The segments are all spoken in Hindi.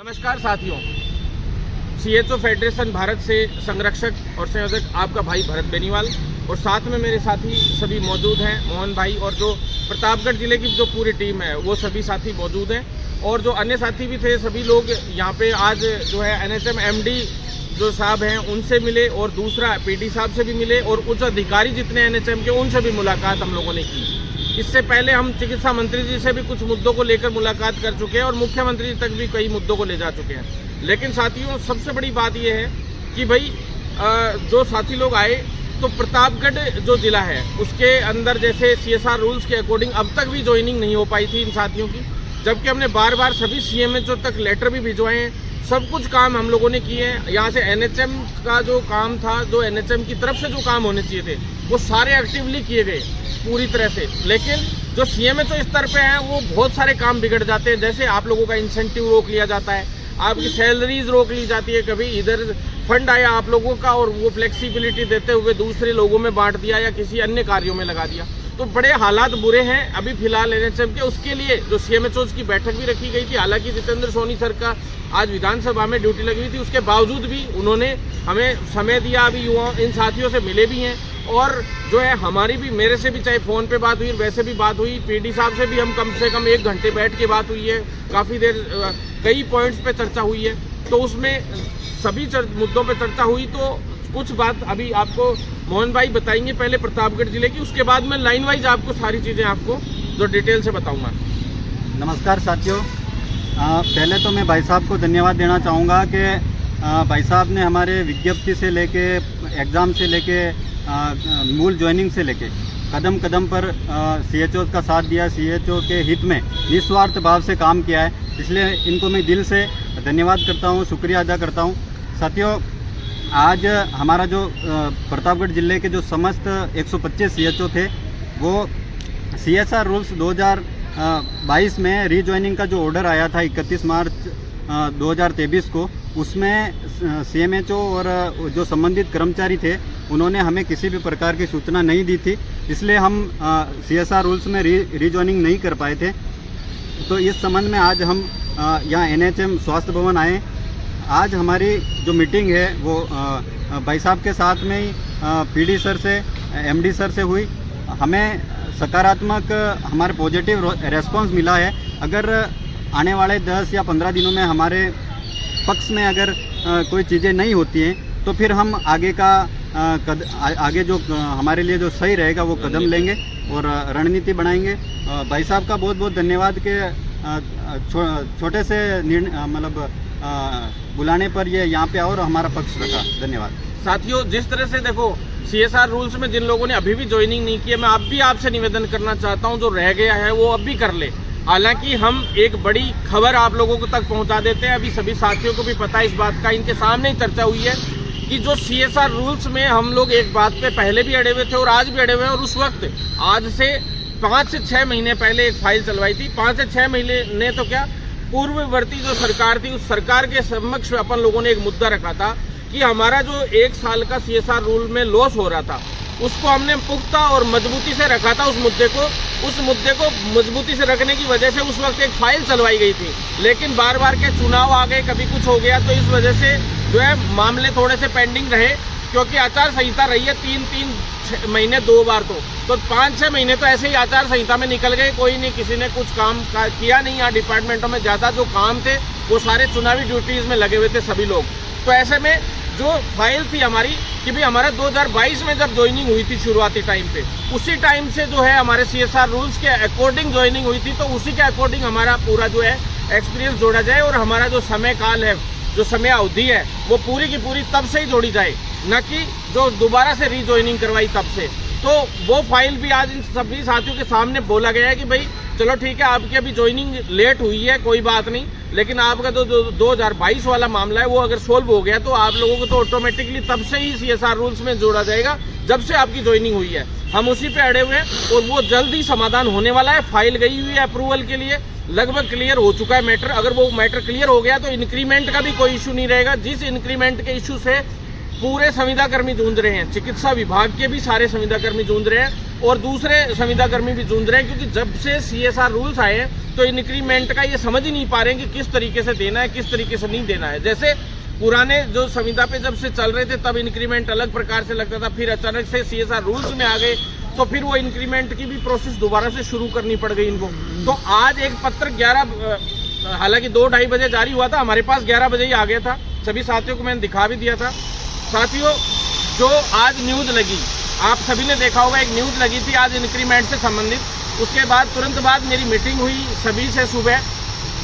नमस्कार साथियों, सीएचओ फेडरेशन भारत से संरक्षक और संयोजक आपका भाई भरत बेनीवाल और साथ में मेरे साथी सभी मौजूद हैं, मोहन भाई और जो प्रतापगढ़ जिले की जो पूरी टीम है वो सभी साथी मौजूद हैं और जो अन्य साथी भी थे सभी लोग यहाँ पे आज जो है एनएचएम एमडी जो साहब हैं उनसे मिले और दूसरा पीडी साहब से भी मिले और उच्च अधिकारी जितने एनएचएम के उनसे भी मुलाकात हम लोगों ने की। इससे पहले हम चिकित्सा मंत्री जी से भी कुछ मुद्दों को लेकर मुलाकात कर चुके हैं और मुख्यमंत्री जी तक भी कई मुद्दों को ले जा चुके हैं। लेकिन साथियों, सबसे बड़ी बात यह है कि भाई जो साथी लोग आए तो प्रतापगढ़ जो जिला है उसके अंदर जैसे सीएसआर रूल्स के अकॉर्डिंग अब तक भी ज्वाइनिंग नहीं हो पाई थी इन साथियों की, जबकि हमने बार बार सभी सीएमएचओ तक लेटर भी भिजवाए हैं। सब कुछ काम हम लोगों ने किए हैं। यहाँ से एनएचएम का जो काम था, जो एनएचएम की तरफ से जो काम होने चाहिए थे वो सारे एक्टिवली किए गए पूरी तरह से। लेकिन जो सीएमएचओ स्तर पे हैं वो बहुत सारे काम बिगड़ जाते हैं। जैसे आप लोगों का इंसेंटिव रोक लिया जाता है, आपकी सैलरीज रोक ली जाती है, कभी इधर फंड आया आप लोगों का और वो फ्लेक्सिबिलिटी देते हुए दूसरे लोगों में बांट दिया या किसी अन्य कार्यों में लगा दिया। तो बड़े हालात बुरे हैं अभी फिलहाल एनएचएम के। उसके लिए जो सीएमएचओ की बैठक भी रखी गई थी, हालांकि जितेंद्र सोनी सर का आज विधानसभा में ड्यूटी लगी हुई थी, उसके बावजूद भी उन्होंने हमें समय दिया। अभी युवा इन साथियों से मिले भी हैं और जो है हमारी भी, मेरे से भी चाहे फ़ोन पे बात हुई वैसे भी बात हुई, पीडी साहब से भी हम कम से कम 1 घंटे बैठ के बात हुई है, काफ़ी देर कई पॉइंट्स पे चर्चा हुई है। तो उसमें सभी मुद्दों पे चर्चा हुई। तो कुछ बात अभी आपको मोहन भाई बताएंगे पहले प्रतापगढ़ जिले की, उसके बाद मैं लाइन वाइज आपको सारी चीज़ें आपको जो डिटेल से बताऊँगा। नमस्कार साथियों, पहले तो मैं भाई साहब को धन्यवाद देना चाहूँगा कि भाई साहब ने हमारे विज्ञप्ति से लेके एग्ज़ाम से लेके मूल ज्वाइनिंग से लेके कदम कदम पर सीएचओ का साथ दिया, सीएचओ के हित में निस्वार्थ भाव से काम किया है। इसलिए इनको मैं दिल से धन्यवाद करता हूँ, शुक्रिया अदा करता हूँ। साथियों, आज हमारा जो प्रतापगढ़ जिले के जो समस्त 125 सीएचओ थे वो सीएसआर रूल्स 2022 में रीज्वाइनिंग का जो ऑर्डर आया था 31 मार्च 2023 को, उसमें सीएमएचओ और जो संबंधित कर्मचारी थे उन्होंने हमें किसी भी प्रकार की सूचना नहीं दी थी, इसलिए हम सीएसआर रूल्स में रीज्वाइनिंग नहीं कर पाए थे। तो इस संबंध में आज हम यहाँ एनएचएम स्वास्थ्य भवन आए। आज हमारी जो मीटिंग है वो भाई साहब के साथ में ही पीडी सर से, एमडी सर से हुई। हमें सकारात्मक हमारे पॉजिटिव रेस्पॉन्स मिला है। अगर आने वाले 10 या 15 दिनों में हमारे पक्ष में अगर कोई चीज़ें नहीं होती हैं तो फिर हम आगे जो हमारे लिए जो सही रहेगा वो कदम लेंगे और रणनीति बनाएंगे। भाई साहब का बहुत बहुत धन्यवाद कि छोटे से मतलब बुलाने पर ये यहाँ पे और हमारा पक्ष रखा। धन्यवाद साथियों, जिस तरह से देखो सीएसआर रूल्स में जिन लोगों ने अभी भी ज्वाइनिंग नहीं की है, मैं आपसे निवेदन करना चाहता हूँ जो रह गया है वो अब भी कर ले। हालांकि हम एक बड़ी खबर आप लोगों को तक पहुंचा देते हैं, अभी सभी साथियों को भी पता है इस बात का, इनके सामने ही चर्चा हुई है कि जो सीएसआर रूल्स में हम लोग एक बात पे पहले भी अड़े हुए थे और आज भी अड़े हुए हैं। और उस वक्त आज से 5 से 6 महीने पहले एक फाइल चलवाई थी। 5 से 6 महीने ने तो क्या, पूर्ववर्ती जो सरकार थी उस सरकार के समक्ष अपन लोगों ने एक मुद्दा रखा था कि हमारा जो 1 साल का सीएसआर रूल में लॉस हो रहा था उसको हमने पुख्ता और मजबूती से रखा था। उस मुद्दे को मजबूती से रखने की वजह से उस वक्त एक फाइल चलवाई गई थी। लेकिन बार बार के चुनाव आ गए, कभी कुछ हो गया, तो इस वजह से जो है मामले थोड़े से पेंडिंग रहे, क्योंकि आचार संहिता रही है 3 महीने 2 बार। तो 5-6 महीने तो ऐसे ही आचार संहिता में निकल गए, कोई नहीं, किसी ने कुछ काम किया नहीं। यहाँ डिपार्टमेंटों में ज़्यादा जो काम थे वो सारे चुनावी ड्यूटीज़ में लगे हुए थे सभी लोग। तो ऐसे में जो फाइल थी हमारी कि भाई हमारा 2022 में जब ज्वाइनिंग हुई थी शुरुआती टाइम पे, उसी टाइम से जो है हमारे सीएसआर रूल्स के अकॉर्डिंग ज्वाइनिंग हुई थी, तो उसी के अकॉर्डिंग हमारा पूरा जो है एक्सपीरियंस जोड़ा जाए और हमारा जो समय काल है, जो समय अवधि है वो पूरी की पूरी तब से ही जोड़ी जाए, न कि जो दोबारा से रीज्वाइनिंग करवाई तब से। तो वो फाइल भी आज इन सभी साथियों के सामने बोला गया है कि भाई चलो ठीक है, आपकी अभी ज्वाइनिंग लेट हुई है, कोई बात नहीं, लेकिन आपका जो 2022 वाला मामला है वो अगर सोल्व हो गया तो आप लोगों को तो ऑटोमेटिकली तब से ही सीएसआर रूल्स में जोड़ा जाएगा जब से आपकी ज्वाइनिंग हुई है। हम उसी पे अड़े हुए हैं और वो जल्द ही समाधान होने वाला है। फाइल गई हुई है अप्रूवल के लिए, लगभग क्लियर हो चुका है मैटर। अगर वो मैटर क्लियर हो गया तो इंक्रीमेंट का भी कोई इशू नहीं रहेगा। जिस इंक्रीमेंट के इशू से पूरे संविदा कर्मी जूझ रहे हैं, चिकित्सा विभाग के भी सारे संविदा कर्मी जूझ रहे हैं और दूसरे संविदा कर्मी भी जूझ रहे हैं, क्योंकि जब से CSR रूल्स आए हैं तो इंक्रीमेंट का ये समझ ही नहीं पा रहे हैं कि किस तरीके से देना है, किस तरीके से नहीं देना है। जैसे पुराने जो संविदा पे जब से चल रहे थे तब इंक्रीमेंट अलग प्रकार से लगता था, फिर अचानक से CSR रूल्स में आ गए तो फिर वो इंक्रीमेंट की भी प्रोसेस दोबारा से शुरू करनी पड़ गई इनको। तो आज एक पत्र हालांकि 2-2:30 बजे जारी हुआ था, हमारे पास 11 बजे ही आ गया था, सभी साथियों को मैंने दिखा भी दिया था। साथियों, जो आज न्यूज़ लगी, आप सभी ने देखा होगा, एक न्यूज़ लगी थी आज इंक्रीमेंट से संबंधित। उसके बाद तुरंत बाद मेरी मीटिंग हुई सभी से, सुबह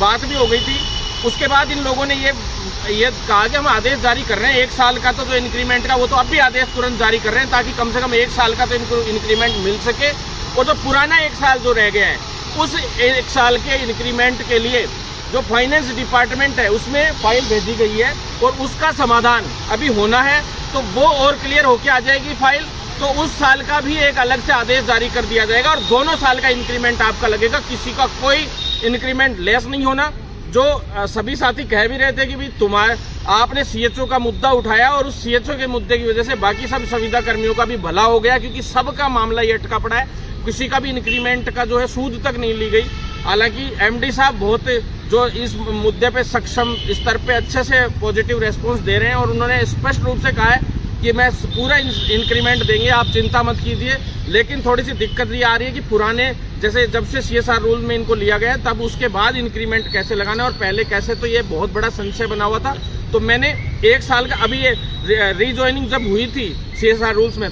बात भी हो गई थी। उसके बाद इन लोगों ने ये कहा कि हम आदेश जारी कर रहे हैं 1 साल का, तो जो इंक्रीमेंट का वो तो अब भी आदेश तुरंत जारी कर रहे हैं ताकि कम से कम 1 साल का तो इनको इंक्रीमेंट मिल सके। और जो पुराना 1 साल जो रह गया है, उस 1 साल के इंक्रीमेंट के लिए जो फाइनेंस डिपार्टमेंट है उसमें फाइल भेजी गई है और उसका समाधान अभी होना है। तो वो और क्लियर होके आ जाएगी फाइल, तो उस साल का भी एक अलग से आदेश जारी कर दिया जाएगा और दोनों साल का इंक्रीमेंट आपका लगेगा, किसी का कोई इंक्रीमेंट लेस नहीं होना। जो सभी साथी कह भी रहे थे कि भाई आपने CHO का मुद्दा उठाया और उस CHO के मुद्दे की वजह से बाकी सब संविदा कर्मियों का भी भला हो गया, क्योंकि सबका मामला ये अटका पड़ा है, किसी का भी इंक्रीमेंट का जो है सूद तक नहीं ली गई। हालांकि MD साहब बहुत जो इस मुद्दे पे सक्षम स्तर पे अच्छे से पॉजिटिव रेस्पॉन्स दे रहे हैं और उन्होंने स्पष्ट रूप से कहा है कि मैं पूरा इंक्रीमेंट देंगे, आप चिंता मत कीजिए। लेकिन थोड़ी सी दिक्कत ये आ रही है कि पुराने जैसे जब से CSR रूल में इनको लिया गया तब उसके बाद इंक्रीमेंट कैसे लगाना और पहले कैसे, तो ये बहुत बड़ा संशय बना हुआ था। तो मैंने 1 साल का अभी ये रीजॉइनिंग जब हुई थी CSR रूल्स में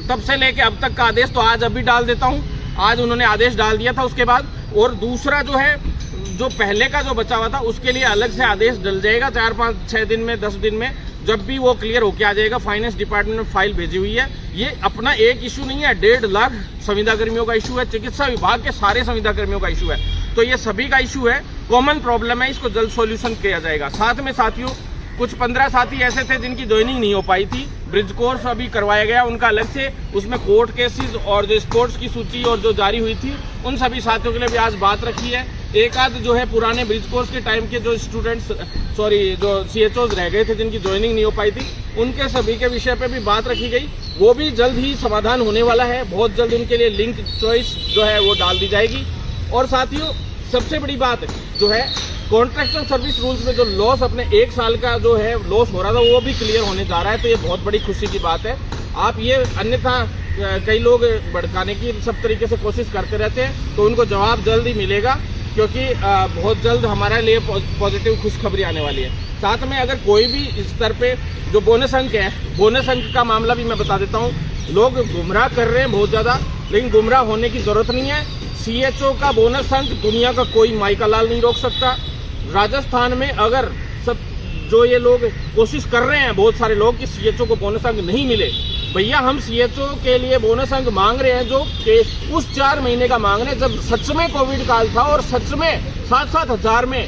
तब से लेके अब तक का आदेश तो आज अभी डाल देता हूँ। आज उन्होंने आदेश डाल दिया था उसके बाद, और दूसरा जो है जो पहले का जो बचा हुआ था उसके लिए अलग से आदेश डल जाएगा 4-5-6 दिन में, 10 दिन में, जब भी वो क्लियर होके आ जाएगा। फाइनेंस डिपार्टमेंट ने फाइल भेजी हुई है। ये अपना एक इशू नहीं है, 1.5 लाख संविदा कर्मियों का इशू है, चिकित्सा विभाग के सारे संविदा कर्मियों का इशू है, तो ये सभी का इशू है, कॉमन प्रॉब्लम है, इसको जल्द सॉल्यूशन किया जाएगा। साथ में साथियों, कुछ 15 साथी ऐसे थे जिनकी ज्वाइनिंग नहीं हो पाई थी, ब्रिज कोर्स अभी करवाया गया उनका अलग से, उसमें कोर्ट केसेस और जो स्पोर्ट्स की सूची और जो जारी हुई थी उन सभी साथियों के लिए भी आज बात रखी है। एक आध जो है पुराने ब्रिज कोर्स के टाइम के जो स्टूडेंट्स जो CHOs रह गए थे जिनकी ज्वाइनिंग नहीं हो पाई थी, उनके सभी के विषय पे भी बात रखी गई। वो भी जल्द ही समाधान होने वाला है, बहुत जल्द उनके लिए लिंक चॉइस जो है वो डाल दी जाएगी। और साथियों, सबसे बड़ी बात जो है, कॉन्ट्रैक्चुअल सर्विस रूल्स में जो लॉस अपने 1 साल का जो है लॉस हो रहा था वो भी क्लियर होने जा रहा है, तो ये बहुत बड़ी खुशी की बात है। आप ये अन्यथा कई लोग भड़काने की सब तरीके से कोशिश करते रहते हैं, तो उनको जवाब जल्द ही मिलेगा, क्योंकि बहुत जल्द हमारे लिए पॉजिटिव खुशखबरी आने वाली है। साथ में अगर कोई भी इस स्तर पे जो बोनस अंक है, बोनस अंक का मामला भी मैं बता देता हूँ। लोग गुमराह कर रहे हैं बहुत ज़्यादा, लेकिन गुमराह होने की ज़रूरत नहीं है। CHO का बोनस अंक दुनिया का कोई माई का लाल नहीं रोक सकता। राजस्थान में अगर सब जो ये लोग कोशिश कर रहे हैं, बहुत सारे लोग, कि CHO को बोनस अंक नहीं मिले, भैया हम CHO के लिए बोनस अंक मांग रहे हैं जो कि उस 4 महीने का मांग रहे हैं जब सच में कोविड काल था और सच में 7-7 हज़ार में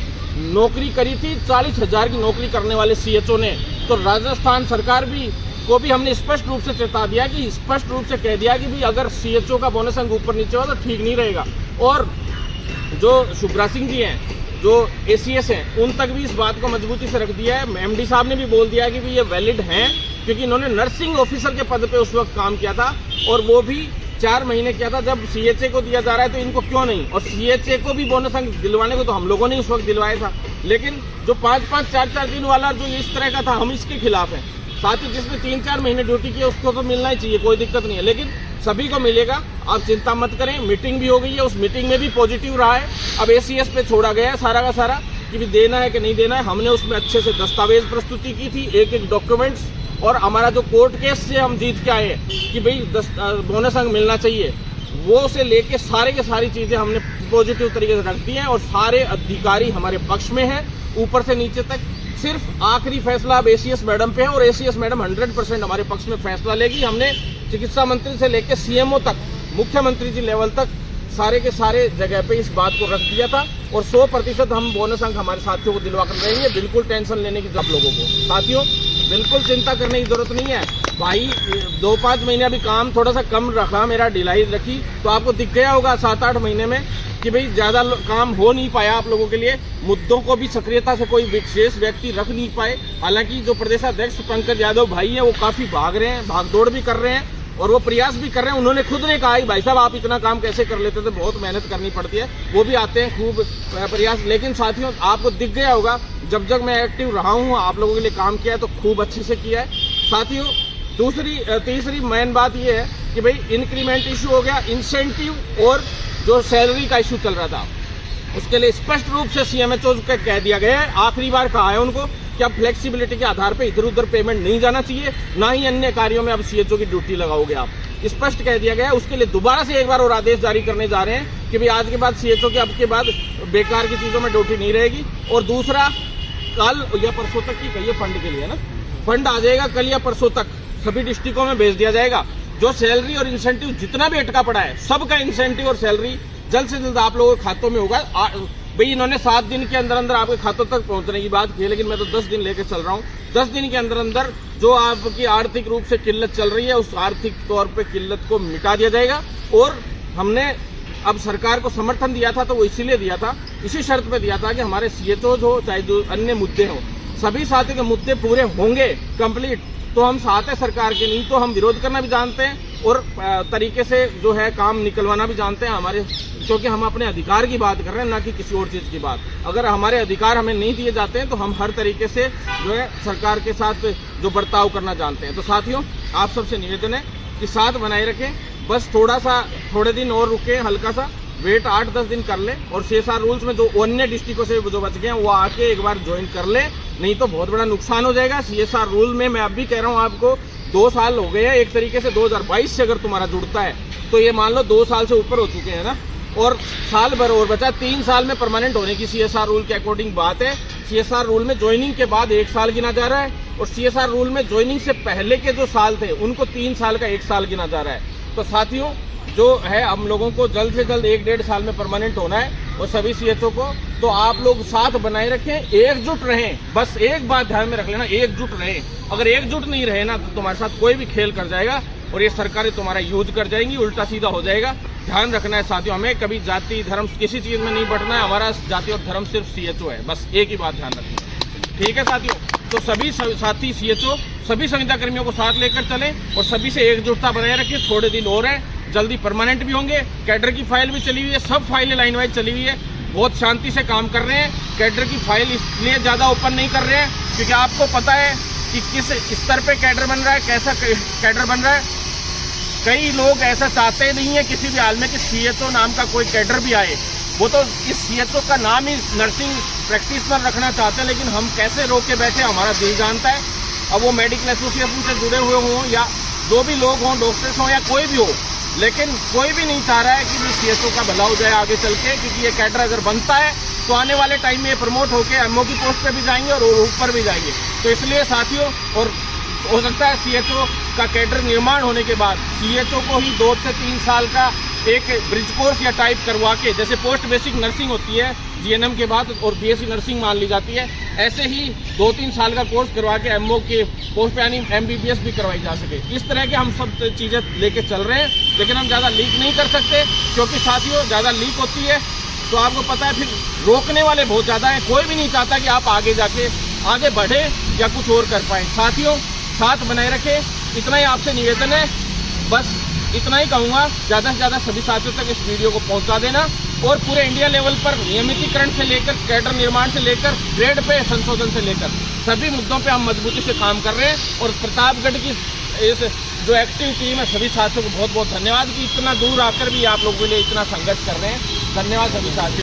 नौकरी करी थी, 40 हज़ार की नौकरी करने वाले CHO ने। तो राजस्थान सरकार को भी हमने स्पष्ट रूप से चेता दिया, कि स्पष्ट रूप से कह दिया कि भाई अगर CHO का बोनस अंक ऊपर नीचे हो तो ठीक नहीं रहेगा। और जो शुभ्रा सिंह जी हैं, जो ACS हैं, उन तक भी इस बात को मजबूती से रख दिया है। MD साहब ने भी बोल दिया कि ये वैलिड हैं, क्योंकि इन्होंने नर्सिंग ऑफिसर के पद पे उस वक्त काम किया था और वो भी 4 महीने किया था। जब CHA को दिया जा रहा है तो इनको क्यों नहीं, और CHA को भी बोनस अंक दिलवाने को तो हम लोगों ने उस वक्त दिलवाया था। लेकिन जो 5-5, 4-4 दिन वाला जो इस तरह का था, हम इसके खिलाफ हैं। साथ ही जिसने 3-4 महीने ड्यूटी की उसको तो मिलना ही चाहिए, कोई दिक्कत नहीं है, लेकिन सभी को मिलेगा, आप चिंता मत करें। मीटिंग भी हो गई है, उस मीटिंग में भी पॉजिटिव रहा है। अब ACS पे छोड़ा गया है सारा का सारा कि भी देना है कि नहीं देना है। हमने उसमें अच्छे से दस्तावेज प्रस्तुति की थी, एक डॉक्यूमेंट्स, और हमारा जो कोर्ट केस से हम जीत के आए कि भाई बोनस अंक मिलना चाहिए, वो से लेके सारे के सारी चीज़ें हमने पॉजिटिव तरीके से रख दी हैं और सारे अधिकारी हमारे पक्ष में हैं, ऊपर से नीचे तक। सिर्फ आखिरी फैसला अब ACS मैडम पे है और ACS मैडम 100% हमारे पक्ष में फैसला लेगी। हमने चिकित्सा मंत्री से लेकर CMO तक, मुख्यमंत्री जी लेवल तक सारे के सारे जगह पे इस बात को रख दिया था और 100% हम बोनस अंक हमारे साथियों को दिलवा कर रहेंगे। बिल्कुल टेंशन लेने की जरूरत लोगों को, साथियों बिल्कुल चिंता करने की जरूरत नहीं है। भाई 2-5 महीने अभी काम थोड़ा सा कम रखा, मेरा ढिलाई रखी, तो आपको दिख गया होगा 7-8 महीने में कि भाई ज़्यादा काम हो नहीं पाया आप लोगों के लिए, मुद्दों को भी सक्रियता से कोई विशेष व्यक्ति रख नहीं पाए। हालांकि जो प्रदेशाध्यक्ष पंकज यादव भाई हैं वो काफ़ी भाग रहे हैं, भागदौड़ भी कर रहे हैं और वो प्रयास भी कर रहे हैं। उन्होंने खुद ने कहा कि भाई साहब आप इतना काम कैसे कर लेते थे, बहुत मेहनत करनी पड़ती है। वो भी आते हैं खूब प्रयास। लेकिन साथियों आपको दिख गया होगा, जब जब मैं एक्टिव रहा हूँ आप लोगों के लिए काम किया है तो खूब अच्छे से किया है। साथियों तीसरी मेन बात ये है कि भाई इंक्रीमेंट इशू हो गया, इंसेंटिव और जो सैलरी का इशू चल रहा था उसके लिए स्पष्ट रूप से सीएमएचओ को कह दिया गया है, आखिरी बार कहा है उनको कि अब फ्लेक्सिबिलिटी के आधार पे इधर उधर पेमेंट नहीं जाना चाहिए, ना ही अन्य कार्यों में अब सीएचओ की ड्यूटी लगाओगे आप, स्पष्ट कह दिया गया है। उसके लिए दोबारा से एक बार और आदेश जारी करने जा रहे हैं कि भाई आज के बाद सीएचओ की अब के बाद बेकार की चीजों में ड्यूटी नहीं रहेगी। और दूसरा, कल या परसों तक की कहिए फंड के लिए ना, फंड आ जाएगा कल या परसों तक, सभी डिस्ट्रिक्टों में भेज दिया जाएगा। जो सैलरी और इंसेंटिव जितना भी अटका पड़ा है सबका इंसेंटिव और सैलरी जल्द से जल्द आप लोगों के खातों में होगा। भाई इन्होंने 7 दिन के अंदर अंदर आपके खातों तक पहुंचने की बात की है, लेकिन मैं तो 10 दिन लेकर चल रहा हूं। 10 दिन के अंदर अंदर जो आपकी आर्थिक रूप से किल्लत चल रही है उस आर्थिक तौर पे किल्लत को मिटा दिया जाएगा। और हमने अब सरकार को समर्थन दिया था तो वो इसीलिए दिया था, इसी शर्त पे दिया था कि हमारे सीएचओ हो चाहे जो अन्य मुद्दे हो, सभी साथी के मुद्दे पूरे होंगे कंप्लीट तो हम साथ है सरकार के, नहीं तो हम विरोध करना भी जानते हैं और तरीके से जो है काम निकलवाना भी जानते हैं हमारे, क्योंकि हम अपने अधिकार की बात कर रहे हैं ना कि किसी और चीज की बात। अगर हमारे अधिकार हमें नहीं दिए जाते हैं तो हम हर तरीके से जो है सरकार के साथ जो बर्ताव करना जानते हैं। तो साथियों आप सबसे निवेदन है कि साथ बनाए रखें, बस थोड़े दिन और रुके, हल्का सा वेट 8-10 दिन कर ले और CSR रूल्स में जो अन्य डिस्ट्रिक्टों से जो बच गए हैं वो आके एक बार ज्वाइन कर ले, नहीं तो बहुत बड़ा नुकसान हो जाएगा। CSR रूल में मैं अब भी कह रहा हूँ आपको 2 साल हो गए हैं एक तरीके से, 2022 से अगर तुम्हारा जुड़ता है तो ये मान लो 2 साल से ऊपर हो चुके हैं ना, और साल भर और बचा, 3 साल में परमानेंट होने की CSR रूल के अकॉर्डिंग बात है। CSR रूल में ज्वाइनिंग के बाद 1 साल गिना जा रहा है और CSR रूल में ज्वाइनिंग से पहले के जो साल थे उनको 3 साल का 1 साल गिना जा रहा है। तो साथियों जो है हम लोगों को जल्द से जल्द 1-1.5 साल में परमानेंट होना है और सभी सीएचओ को, तो आप लोग साथ बनाए रखें, एकजुट रहें। बस एक बात ध्यान में रख लेना, एकजुट रहें। अगर एकजुट नहीं रहे ना तो तुम्हारे साथ कोई भी खेल कर जाएगा और ये सरकारें तुम्हारा यूज कर जाएंगी, उल्टा सीधा हो जाएगा। ध्यान रखना है साथियों, हमें कभी जाति धर्म किसी चीज में नहीं बटना है, हमारा जाति और धर्म सिर्फ सीएचओ है, बस एक ही बात ध्यान रखना। ठीक है साथियों, तो सभी साथी सीएचओ सभी संविदा कर्मियों को साथ लेकर चलें और सभी से एकजुटता बनाए रखें। थोड़े दिन और है, जल्दी परमानेंट भी होंगे। कैडर की फाइल भी चली हुई है, सब फाइलें लाइन वाइज चली हुई है, बहुत शांति से काम कर रहे हैं। कैडर की फाइल इसलिए ज़्यादा ओपन नहीं कर रहे हैं क्योंकि आपको पता है कि किस स्तर पे कैडर बन रहा है, कैसा कैडर बन रहा है। कई लोग ऐसा चाहते नहीं है किसी भी हाल में कि सीएचओ नाम का कोई कैडर भी आए, वो तो इस सीएचओ का नाम ही नर्सिंग प्रैक्टिशनर रखना चाहते हैं, लेकिन हम कैसे रोक के बैठे हमारा दिल जानता है। अब वो मेडिकल एसोसिएशन से जुड़े हुए हों या जो भी लोग हों, डॉक्टर्स हों या कोई भी हो, लेकिन कोई भी नहीं चाह रहा है कि सीएचओ का भला हो जाए आगे चल के, क्योंकि ये कैडर अगर बनता है तो आने वाले टाइम में ये प्रमोट होकर एमओ की पोस्ट पे भी जाएंगे और ऊपर भी जाएंगे। तो इसलिए साथियों, और हो सकता है सीएचओ का कैडर निर्माण होने के बाद सीएचओ को ही 2 से 3 साल का एक ब्रिज कोर्स या टाइप करवा के, जैसे पोस्ट बेसिक नर्सिंग होती है जीएनएम के बाद और बीएससी नर्सिंग मान ली जाती है, ऐसे ही 2-3 साल का कोर्स करवा के एमओ के पोस्ट पे यानी एमबीबीएस भी करवाई जा सके। इस तरह के हम सब चीज़ें लेके चल रहे हैं, लेकिन हम ज़्यादा लीक नहीं कर सकते क्योंकि साथियों ज़्यादा लीक होती है तो आपको पता है फिर रोकने वाले बहुत ज़्यादा हैं। कोई भी नहीं चाहता कि आप आगे जाके आगे बढ़े या कुछ और कर पाएँ। साथियों साथ बनाए रखें, इतना ही आपसे निवेदन है, बस इतना ही कहूँगा। ज़्यादा से ज़्यादा सभी साथियों तक इस वीडियो को पहुँचा देना और पूरे इंडिया लेवल पर नियमितीकरण से लेकर कैडर निर्माण से लेकर ग्रेड पे संशोधन से लेकर सभी मुद्दों पे हम मजबूती से काम कर रहे हैं। और प्रतापगढ़ की इस जो एक्टिव टीम है सभी साथियों को बहुत बहुत धन्यवाद कि इतना दूर आकर भी आप लोगों के लिए इतना संघर्ष कर रहे हैं। धन्यवाद सभी साथियों।